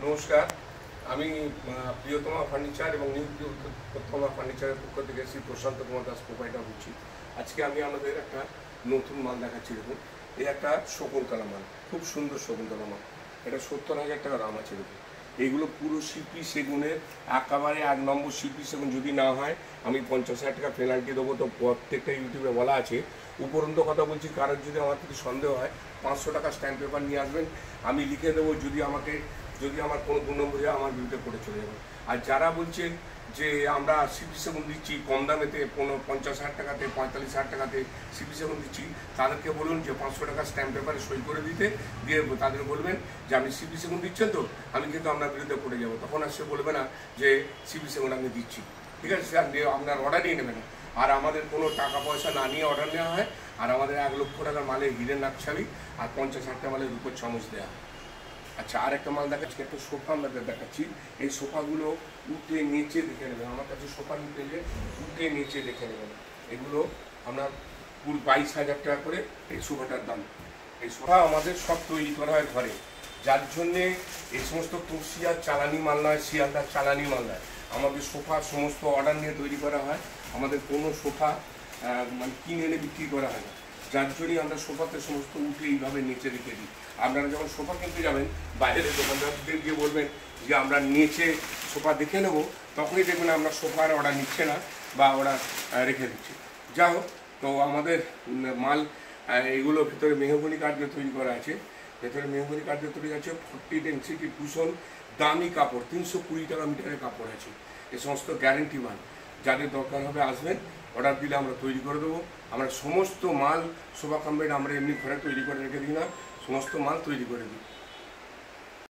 নমস্কার, আমি প্রিয়তমা ফার্নিচার এবং নিউ প্রিয়তমা ফার্নিচারের পক্ষ থেকে শ্রী প্রশান্ত কুমার দাস প্রোপাইটার বলছি। আজকে আমি আমাদের একটা নতুন মাল দেখাচ্ছি। দেখুন, এই একটা শকুন্তলা মাল, খুব সুন্দর শকুন্তলা মাল। এটা 70,000 টাকা দাম আছে। দেখুন, এইগুলো পুরো শিল্পী সেগুনের, একেবারে 1 নম্বর শিল্পী সেগুন। যদি না হয় আমি 50,000 টাকা পেনাল্টি দেবো। তো প্রত্যেকটা ইউটিউবে বলা আছে। উপরন্ত কথা বলছি, কারোর যদি আমার প্রতি সন্দেহ হয় 500 টাকা স্ট্যাম্প পেপার নিয়ে আসবেন, আমি লিখে দেবো। যদি আমার কোনো 2 নম্বরে আমার বিরুদ্ধে করে চলে যাবে। আর যারা বলছেন যে আমরা সিপি সেগুন দিচ্ছি কম দামেতে, 50,000 টাকাতে, 45,000 টাকাতে সিপি সেগুন দিচ্ছি, তাদেরকে বলুন যে 500 টাকা স্ট্যাম্প পেপারে সই করে দিতে, দিয়ে তাদের বলবেন যে আমি সিপি সেগুন দিচ্ছেন তো, আমি কিন্তু আপনার বিরুদ্ধে করে যাবো। তখন আর সে বলবে না যে সিপি সেগুন আমি দিচ্ছি। ঠিক আছে স্যার, আপনার অর্ডার নিয়ে নেবেন। আর আমাদের কোনো টাকা পয়সা না নিয়ে অর্ডার নেওয়া হয়। আর আমাদের 1 লক্ষ টাকার মালে হিরের নাকছাবি আর 50,000 টাকা মালের রূপোর চামচ দেওয়া হয়। আচ্ছা, আর একটা মাল দেখাচ্ছি, একটা সোফা আমাদের দেখাচ্ছি। এই সোফাগুলো উঠে নিচে দেখে নেবেন। আমার কাছে সোফা নিতে গেলে উঠে নিচে দেখে নেবেন। এগুলো আপনার পুরো 22,000 টাকা করে এই সোফাটার দাম। এই সোফা আমাদের সব তৈরি করা হয় ঘরে, যার জন্যে এই সমস্ত তুলসিয়ার চালানি মাল নয়, শিয়ালদার চালানি মাল নয়। আমাদের সোফা সমস্ত অর্ডার নিয়ে তৈরি করা হয়। আমাদের কোনো সোফা মানে কিনে এনে বিক্রি করা হয় না, যার জন্যই আমরা সোফাতে সমস্ত উঠে এইভাবে নিচে রেখে দিই। আপনারা যখন সোফা কিনতে যাবেন, বাইরের দোকানদারদের গিয়ে বলবেন যে আমরা নিচে সোফা দেখে নেব, তখনই দেখবেন আমরা সোফার অর্ডার নিচ্ছে না বা ওরা রেখে দিচ্ছে। যা হোক, তো আমাদের মাল এগুলো ভেতরে মেহগনি কাঠ দিয়ে তৈরি করা আছে। ভেতরে মেহগনি কাঠ দিয়ে তৈরি আছে, 40 ডেন্সিটি কুশন, দামি কাপড়, 320 টাকা মিটারের কাপড় আছে। এ সমস্ত গ্যারেন্টি মাল। যাদের দরকার হবে আসবেন, অর্ডার দিলে আমরা তৈরি করে দেবো। আমরা সমস্ত মাল সোফা কাম বেড আমরা এমনি ঘরে তৈরি করে রেখে দিই না, সমস্ত মাল তৈরি করে দিই।